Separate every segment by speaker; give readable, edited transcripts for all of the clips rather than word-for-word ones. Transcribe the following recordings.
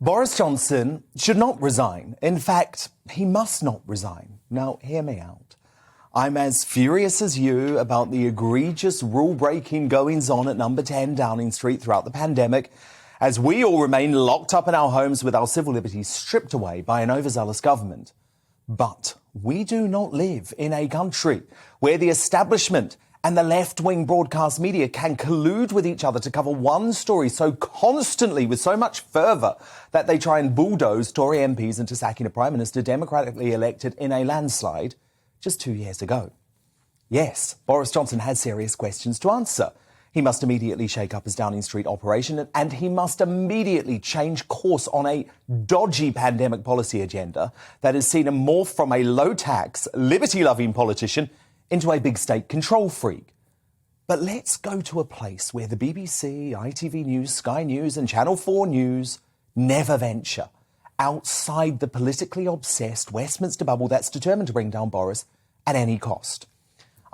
Speaker 1: Boris Johnson should not resign. In fact, he must not resign. Now, hear me out. I'm as furious as you about the egregious rule-breaking goings-on at number 10 Downing Street throughout the pandemic, as we all remain locked up in our homes with our civil liberties stripped away by an overzealous government. But we do not live in a country where the establishment and the left-wing broadcast media can collude with each other to cover one story so constantly with so much fervour that they try and bulldoze Tory MPs into sacking a Prime Minister democratically elected in a landslide just 2 years ago. Yes, Boris Johnson has serious questions to answer. He must immediately shake up his Downing Street operation and he must immediately change course on a dodgy pandemic policy agenda that has seen him morph from a low-tax, liberty-loving politician into a big state control freak. But let's go to a place where the BBC, ITV News, Sky News and Channel 4 News never venture, outside the politically obsessed Westminster bubble that's determined to bring down Boris at any cost.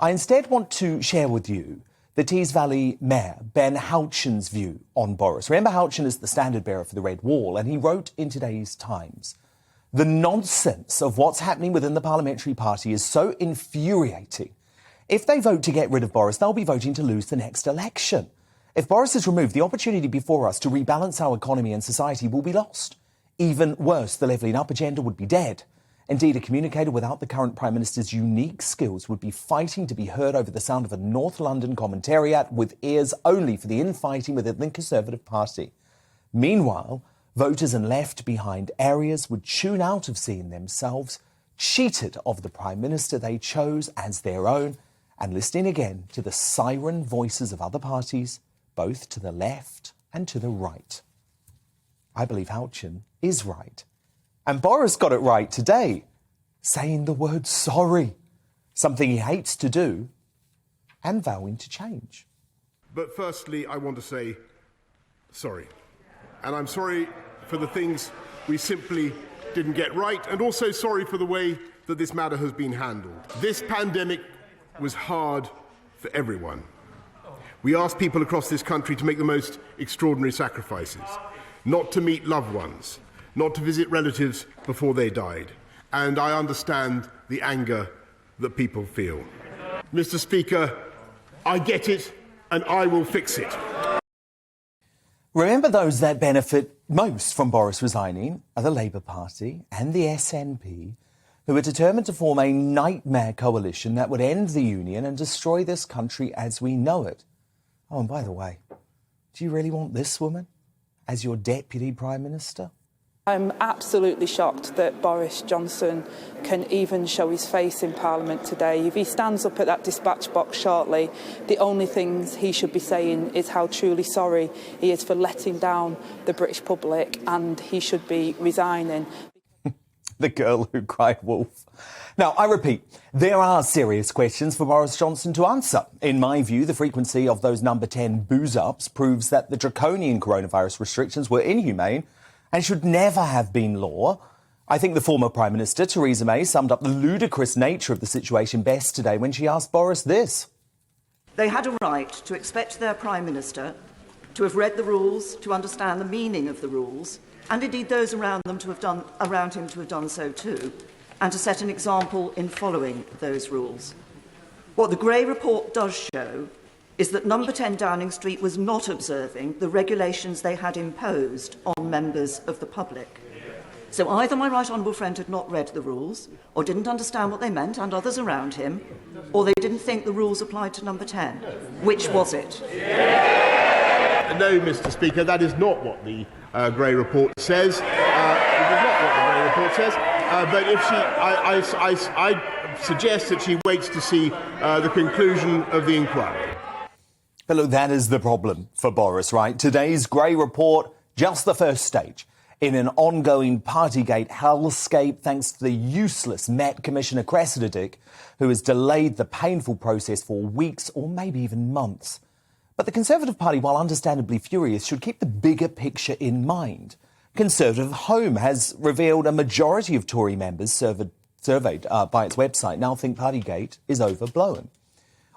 Speaker 1: I instead want to share with you the Tees Valley Mayor, Ben Houchen's view on Boris. Remember, Houchen is the standard bearer for the Red Wall, and he wrote in today's Times, "The nonsense of what's happening within the parliamentary party is so infuriating. If they vote to get rid of Boris, they'll be voting to lose the next election. If Boris is removed, the opportunity before us to rebalance our economy and society will be lost. Even worse, the levelling up agenda would be dead. Indeed, a communicator without the current Prime Minister's unique skills would be fighting to be heard over the sound of a North London commentariat with ears only for the infighting within the Conservative Party. Meanwhile, voters in left-behind areas would tune out of seeing themselves cheated of the Prime Minister they chose as their own and listening again to the siren voices of other parties, both to the left and to the right." I believe Houchen is right. And Boris got it right today, saying the word sorry, something he hates to do, and vowing to change.
Speaker 2: But firstly, I want to say sorry. And I'm sorry for the things we simply didn't get right, and also sorry for the way that this matter has been handled. This pandemic was hard for everyone. We asked people across this country to make the most extraordinary sacrifices, not to meet loved ones, not to visit relatives before they died. And I understand the anger that people feel. Mr. Speaker, I get it, and I will fix it.
Speaker 1: Remember, those that benefit most from Boris resigning are the Labour Party and the SNP, who are determined to form a nightmare coalition that would end the union and destroy this country as we know it. Oh, and by the way, do you really want this woman as your Deputy Prime Minister?
Speaker 3: I'm absolutely shocked that Boris Johnson can even show his face in Parliament today. If he stands up at that dispatch box shortly, the only things he should be saying is how truly sorry he is for letting down the British public, and he should be resigning.
Speaker 1: The girl who cried wolf. Now, I repeat, there are serious questions for Boris Johnson to answer. In my view, the frequency of those number 10 booze-ups proves that the draconian coronavirus restrictions were inhumane and should never have been law. I think the former Prime Minister, Theresa May, summed up the ludicrous nature of the situation best today when she asked Boris this.
Speaker 4: They had a right to expect their Prime Minister to have read the rules, to understand the meaning of the rules, and indeed those around him to have done so too, and to set an example in following those rules. What the Gray report does show is that number 10 Downing Street was not observing the regulations they had imposed on members of the public. So either my right honourable friend had not read the rules, or didn't understand what they meant, and others around him, or they didn't think the rules applied to number 10. Which was it?
Speaker 2: No, Mr. Speaker, that is not what the Gray report says. It is not what the Gray report says. But if I suggest that she waits to see the conclusion of the inquiry.
Speaker 1: But look, that is the problem for Boris, right? Today's Gray report, just the first stage in an ongoing Partygate hellscape thanks to the useless Met Commissioner Cressida Dick, who has delayed the painful process for weeks or maybe even months. But the Conservative Party, while understandably furious, should keep the bigger picture in mind. Conservative Home has revealed a majority of Tory members surveyed by its website now think Partygate is overblown.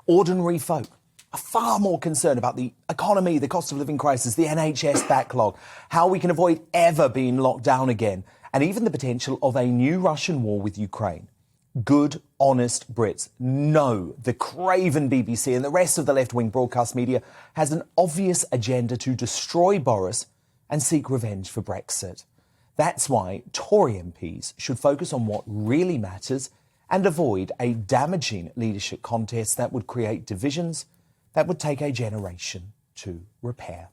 Speaker 1: Ordinary folk are far more concerned about the economy, the cost of living crisis, the NHS backlog, how we can avoid ever being locked down again, and even the potential of a new Russian war with Ukraine. Good, honest Brits know the craven BBC and the rest of the left-wing broadcast media has an obvious agenda to destroy Boris and seek revenge for Brexit. That's why Tory MPs should focus on what really matters and avoid a damaging leadership contest that would create divisions that would take a generation to repair.